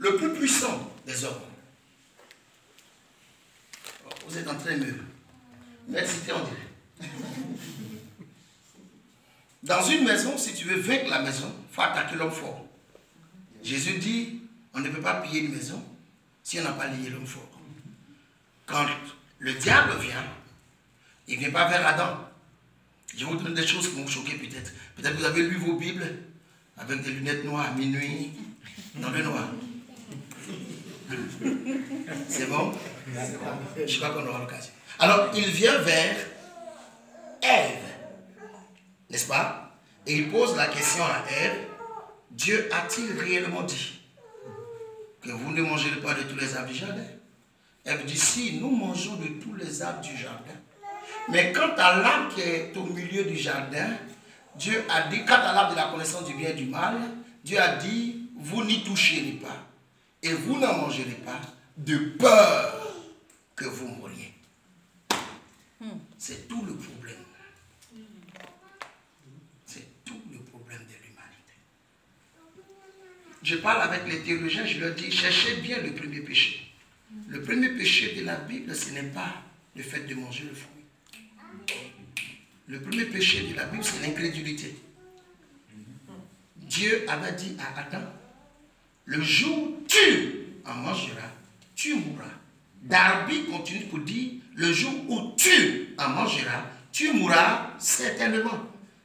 le plus puissant des hommes. Vous êtes en train de m'exciter, on dirait. Dans une maison, si tu veux vaincre la maison, il faut attaquer l'homme fort. Jésus dit, on ne peut pas piller une maison si on n'a pas lié l'homme fort. Quand le diable vient, il ne vient pas vers Adam. Je vais vous donner des choses qui vont vous choquer peut-être. Peut-être que vous avez lu vos Bibles avec des lunettes noires à minuit, dans le noir. C'est bon? Je crois qu'on aura l'occasion. Alors, il vient vers Ève, n'est-ce pas? Et il pose la question à Ève, Dieu a-t-il réellement dit que vous ne mangerez pas de tous les arbres du jardin? Ève dit, si, nous mangeons de tous les arbres du jardin. Mais quant à l'arbre qui est au milieu du jardin, Dieu a dit, quant à l'arbre de la connaissance du bien et du mal, Dieu a dit, vous n'y toucherez pas. Et vous n'en mangerez pas de peur que vous mouriez. C'est tout le problème. C'est tout le problème de l'humanité. Je parle avec les théologiens, je leur dis, cherchez bien le premier péché. Le premier péché de la Bible, ce n'est pas le fait de manger le fruit. Le premier péché de la Bible, c'est l'incrédulité. Dieu avait dit à Adam, le jour où tu en mangeras, tu mourras. Darby continue pour dire, le jour où tu en mangeras, tu mourras certainement.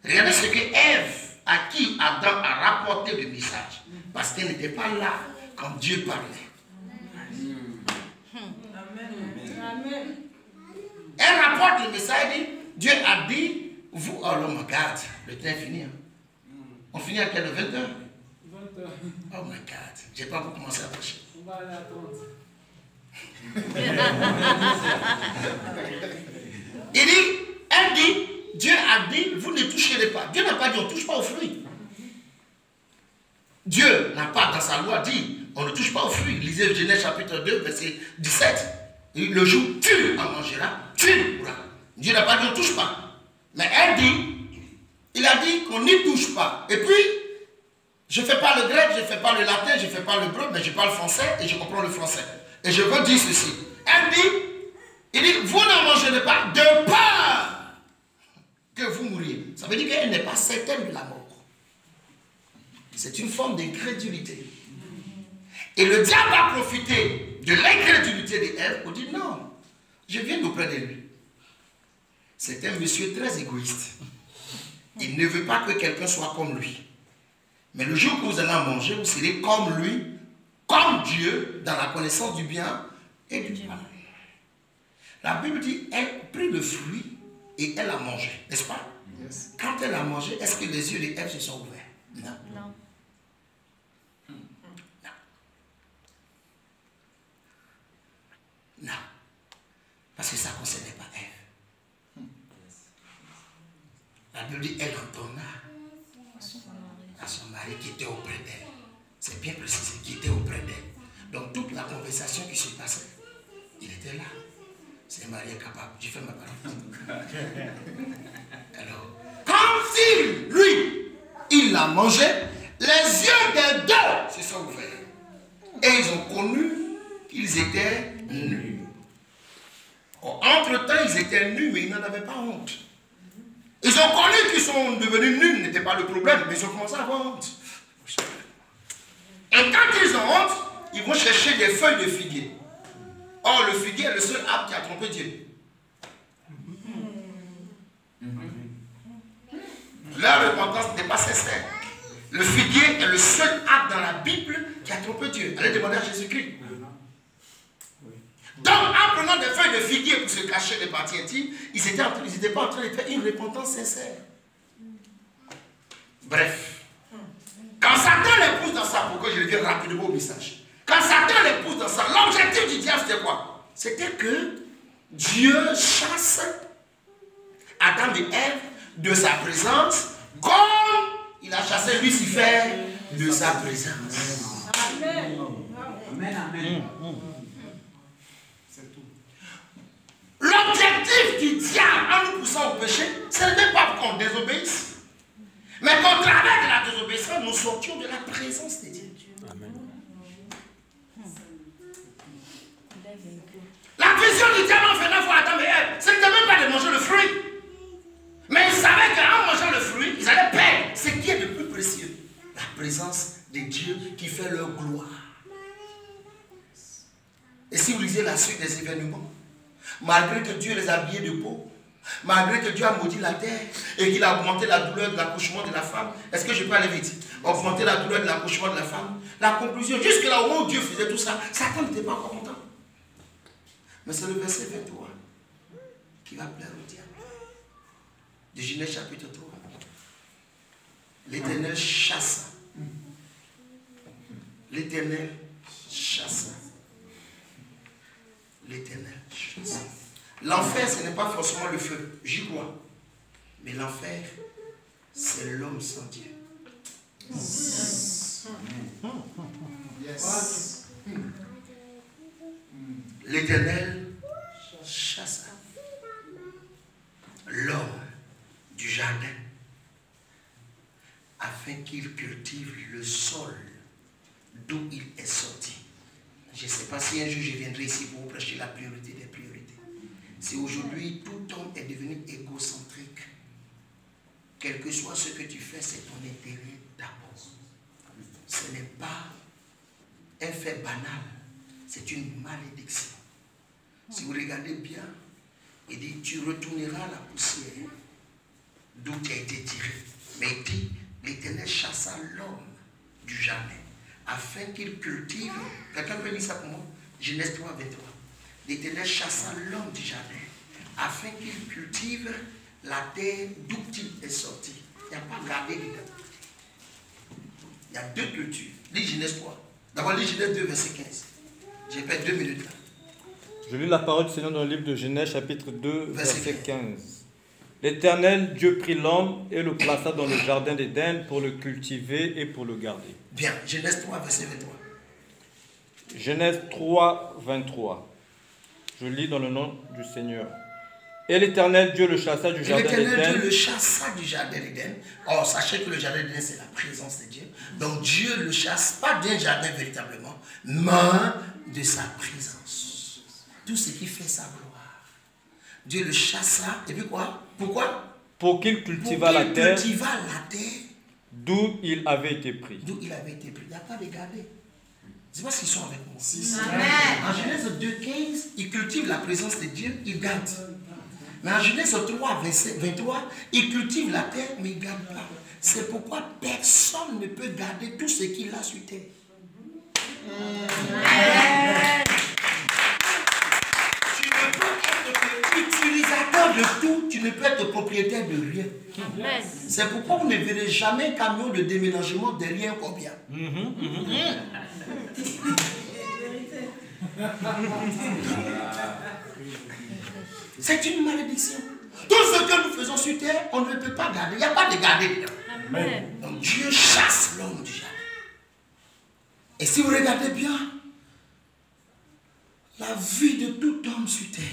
Regardez ce que Ève, à qui Adam a rapporté le message, parce qu'elle n'était pas là quand Dieu parlait. Amen. Elle rapporte le message, dit, Dieu a dit, vous, oh l'homme, regarde, le temps est fini. Hein. On finit à quelle heure? 20h? 20h. Oh my God, j'ai pas encore commencé à prêcher. On va aller à 30. Elle dit, Dieu a dit, vous ne toucherez pas. Dieu n'a pas dit, on ne touche pas aux fruits. Dieu n'a pas dans sa loi dit, on ne touche pas aux fruits. Lisez Genèse chapitre 2, verset 17. Le jour où tu en mangeras, tu mourras. Dieu n'a pas dit, on ne touche pas. Mais elle dit, il a dit qu'on n'y touche pas. Et puis, je ne fais pas le grec, je ne fais pas le latin, je ne fais pas le hébreu, mais je parle français et je comprends le français. Et je veux dire ceci. Elle dit, il dit, vous ne mangerez pas de peur que vous mouriez. Ça veut dire qu'elle n'est pas certaine de la mort. C'est une forme d'incrédulité. Et le diable a profité de l'incrédulité d'Ève pour dire, non, je viens d'auprès de lui. C'est un monsieur très égoïste. Il ne veut pas que quelqu'un soit comme lui. Mais le jour que vous allez en manger, vous serez comme lui, comme Dieu, dans la connaissance du bien et du mal. La Bible dit, elle prit le fruit et elle a mangé, n'est-ce pas? Yes. Quand elle a mangé, est-ce que les yeux d'Ève se sont ouverts? Non. Non. Non. Non. Parce que ça ne concernait pas Ève. La Bible dit, elle en donna à son mari qui était auprès d'elle. C'est bien précisé, qui était auprès d'elle. Donc toute la conversation qui se passait, il était là. C'est un mari capable. J'ai fait ma parole. Alors, comme si lui, il l'a mangé, les yeux des deux se sont ouverts. Et ils ont connu qu'ils étaient nus. Entre-temps, ils étaient nus, mais ils n'en avaient pas honte. Ils ont connu qu'ils sont devenus nus, n'était pas le problème, mais ils ont commencé à avoir honte. Et quand ils ont honte, ils vont chercher des feuilles de figuier. Or, le figuier est le seul arbre qui a trompé Dieu. Leur repentance n'est pas sincère. Le figuier est le seul arbre dans la Bible qui a trompé Dieu. Allez demander à Jésus-Christ. Donc, en prenant des feuilles de figuier pour se cacher des parties intimes, ils n'étaient pas en train de faire une repentance sincère. Bref. Quand Satan les pousse dans ça, pourquoi je reviens rapidement au message? Quand Satan les pousse dans ça, l'objectif du diable c'était quoi? C'était que Dieu chasse Adam et Ève de sa présence, comme il a chassé Lucifer de sa présence. Amen. Amen, amen. L'objectif du diable en nous poussant au péché, ce n'est pas qu'on désobéisse, mais qu'au travers de la désobéissance, nous sortions de la présence de Dieu. Amen. diable venait voir Adam et Ève. Ce n'était même pas de manger le fruit. Mais ils savaient qu'en mangeant le fruit, ils allaient perdre ce qui est le plus précieux. La présence de Dieu qui fait leur gloire. Et si vous lisez la suite des événements, malgré que Dieu les a habillés de peau, malgré que Dieu a maudit la terre et qu'il a augmenté la douleur de l'accouchement de la femme, est-ce que je peux aller vite? Augmenter la douleur de l'accouchement de la femme. La conclusion, jusque là où Dieu faisait tout ça, Satan n'était pas encore content. Mais c'est le verset 23 qui va plaire au diable. De Genèse chapitre 3. L'Éternel chassa. L'Éternel chassa. L'Éternel chassa. L'enfer, ce n'est pas forcément le feu, j'y crois. Mais l'enfer, c'est l'homme sans Dieu. Yes. L'Éternel chassa l'homme du jardin afin qu'il cultive le sol d'où il est sorti. Je ne sais pas si un jour je viendrai ici pour vous prêcher la priorité des priorités. Si aujourd'hui tout homme est devenu égocentrique, quel que soit ce que tu fais, c'est ton intérêt d'abord. Ce n'est pas un fait banal, c'est une malédiction. Si vous regardez bien, il dit, tu retourneras la poussière d'où tu as été tiré. Mais il dit, l'Éternel chassa l'homme du jardin afin qu'il cultive. Quelqu'un peut lire ça pour moi? Genèse 3, 23. L'Éternel chassa l'homme du jardin afin qu'il cultive la terre d'où il est sorti. Il n'y a pas gardé dedans. Il y a deux cultures. Lis Genèse 3. D'abord, lis Genèse 2, verset 15. J'ai perdu 2 minutes là. Je lis la parole du Seigneur dans le livre de Genèse, chapitre 2, verset 15. L'Éternel Dieu prit l'homme et le plaça dans le jardin d'Éden pour le cultiver et pour le garder. Bien, Genèse 3, verset 23. Genèse 3, 23. Je lis dans le nom du Seigneur. Et l'Éternel Dieu le chassa du jardin d'Éden. L'Éternel Dieu le chassa du jardin d'Éden. Or, sachez que le jardin d'Éden, c'est la présence de Dieu. Donc, Dieu le chasse, pas d'un jardin véritablement, mais de sa présence. Tout ce qui fait sa gloire. Dieu le chassa, et puis quoi? Pourquoi? Pour qu'il cultivât la terre d'où il avait été pris. D'où il avait été pris. Il n'y a pas de garder. C'est parce qu'ils sont avec moi. Amen. En Genèse 2,15, il cultive la présence de Dieu, il garde. Mais en Genèse 3, verset 23, il cultive la terre, mais il ne garde pas. C'est pourquoi personne ne peut garder tout ce qu'il a sur terre. Amen. Tu ne peux être utilisateur de tout, tu ne peux être propriétaire de rien. Amen. C'est pourquoi vous ne verrez jamais un camion de déménagement derrière combien. C'est une malédiction. Tout ce que nous faisons sur terre, on ne peut pas garder. Il n'y a pas de garder dedans. Amen. Donc Dieu chasse l'homme du jardin. Et si vous regardez bien, la vie de tout homme sur terre,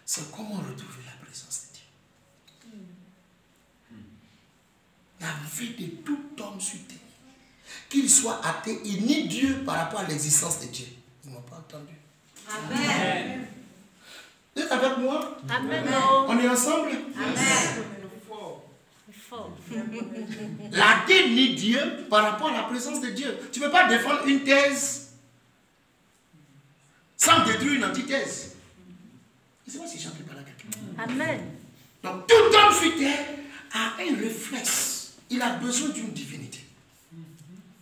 c'est comment retrouver la présence de Dieu. La vie de tout homme sur terre, qu'il soit athée, il nie Dieu par rapport à l'existence de Dieu. Ils ne m'ont pas entendu. Amen. Vous êtes avec moi? Amen. On est ensemble? Amen. Fort. L'athée nie Dieu par rapport à la présence de Dieu. Tu ne peux pas défendre une thèse sans détruire une antithèse. Je ne sais pas si j'entends par là quelqu'un. Amen. Donc tout homme sur terre a un réflexe. Il a besoin d'une divinité.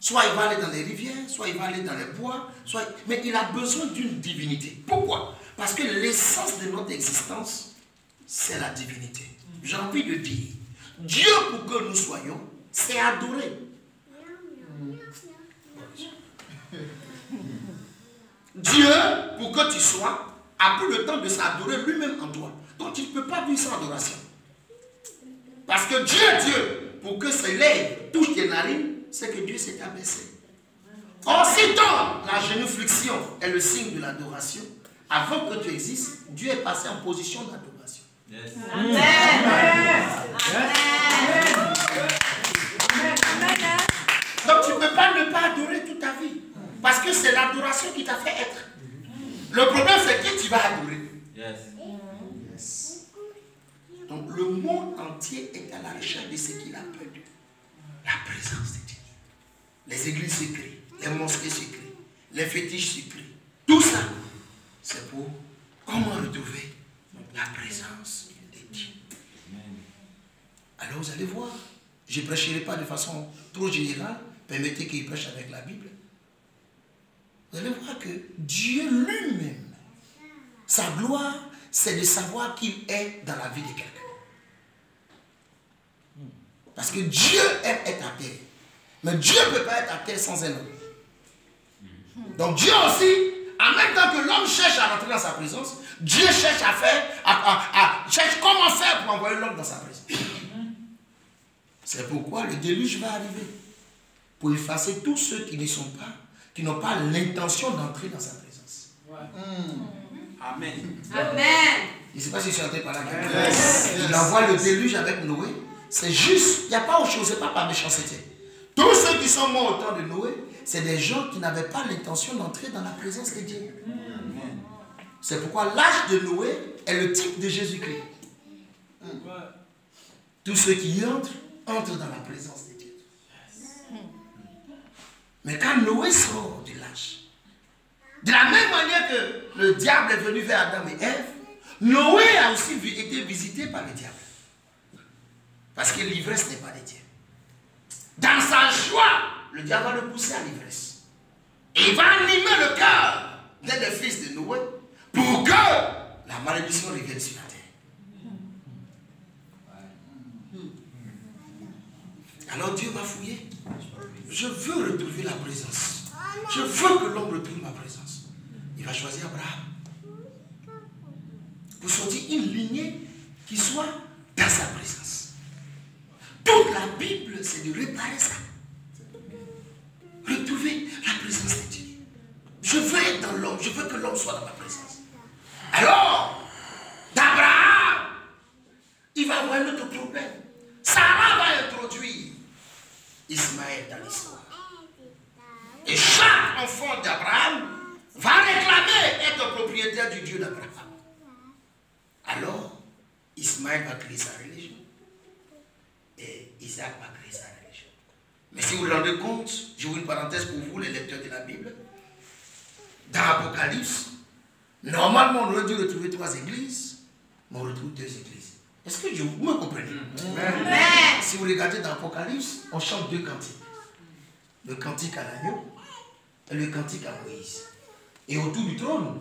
Soit il va aller dans les rivières, soit il va aller dans les bois, mais il a besoin d'une divinité. Pourquoi? Parce que l'essence de notre existence, c'est la divinité. J'ai envie de dire, Dieu pour que nous soyons, c'est adorer. Dieu, pour que tu sois, a pris le temps de s'adorer lui-même en toi. Donc tu ne peux pas vivre sans adoration. Parce que Dieu, pour que ses lèvres touchent tes narines, c'est que Dieu s'est abaissé. Or, si tant la génuflexion est le signe de l'adoration, avant que tu existes, Dieu est passé en position d'adoration. Amen. Amen. Donc tu ne peux pas ne pas adorer toute ta vie. Parce que c'est l'adoration qui t'a fait être. Le problème, c'est qui tu vas adorer. Yes. Donc le monde entier est à la recherche de ce qu'il appelle la présence de Dieu. Les églises se créent, les mosquées se créent, les fétiches se créent. Tout ça, c'est pour comment retrouver la présence de Dieu. Alors vous allez voir, je ne prêcherai pas de façon trop générale, permettez qu'il prêche avec la Bible. Vous allez voir que Dieu lui-même, sa gloire, c'est de savoir qu'il est dans la vie de quelqu'un. Parce que Dieu aime être à terre. Mais Dieu ne peut pas être à terre sans un homme. Donc Dieu aussi, en même temps que l'homme cherche à rentrer dans sa présence, Dieu cherche à faire, cherche comment faire pour envoyer l'homme dans sa présence. C'est pourquoi le déluge va arriver. Pour effacer tous ceux qui ne sont pas, qui n'ont pas l'intention d'entrer dans sa présence. Amen. Amen. Je ne sais pas si je suis entré par là. Il envoie le déluge avec Noé. C'est juste, il n'y a pas autre chose, ce n'est pas par méchanceté. Tous ceux qui sont morts au temps de Noé, c'est des gens qui n'avaient pas l'intention d'entrer dans la présence de Dieu. C'est pourquoi l'âge de Noé est le type de Jésus-Christ. Tous ceux qui y entrent dans la présence de Dieu. Mais quand Noé sort de l'âge, de la même manière que le diable est venu vers Adam et Ève, Noé a aussi été visité par le diable. Parce que l'ivresse n'est pas de Dieu. Dans sa joie, le diable va le pousser à l'ivresse. Et il va animer le cœur d'un des fils de Noé pour que la malédiction revienne sur la terre. Alors Dieu va fouiller. Je veux retrouver la présence. Je veux que l'homme retrouve ma présence. Il va choisir Abraham. Pour sortir une lignée qui soit dans sa présence. Toute la Bible, c'est de réparer ça. Retrouver la présence de Dieu. Je veux être dans l'homme. Je veux que l'homme soit dans ma présence. Alors, d'Abraham, il va avoir un autre problème. Sarah va introduire Ismaël dans l'histoire. Et chaque enfant d'Abraham va réclamer être propriétaire du Dieu d'Abraham. Alors, Ismaël va créer sa religion. Et Isaac va créer sa religion. Mais si vous vous rendez compte, j'ouvre une parenthèse pour vous, les lecteurs de la Bible. Dans l'Apocalypse, normalement on aurait dû retrouver 3 églises, mais on retrouve 2 églises. Est-ce que vous me comprenez? Amen. Si vous regardez dans l'Apocalypse, on chante 2 cantiques. Le cantique à l'agneau et le cantique à Moïse. Et autour du trône,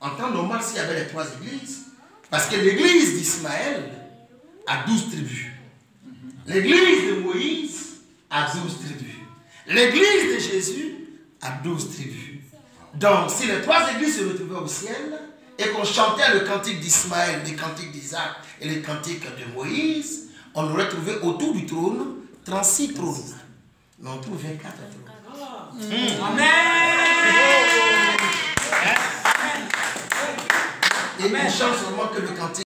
en temps normal, s'il y avait les 3 églises, parce que l'église d'Ismaël a 12 tribus. L'église de Moïse a 12 tribus. L'église de Jésus a 12 tribus. Donc, si les 3 églises se retrouvaient au ciel et qu'on chantait le cantique d'Ismaël, le cantique d'Isaac et le cantique de Moïse, on aurait trouvé autour du trône 36 trônes. Mais on trouve 24 trônes. Amen. Et il chante seulement que le cantique.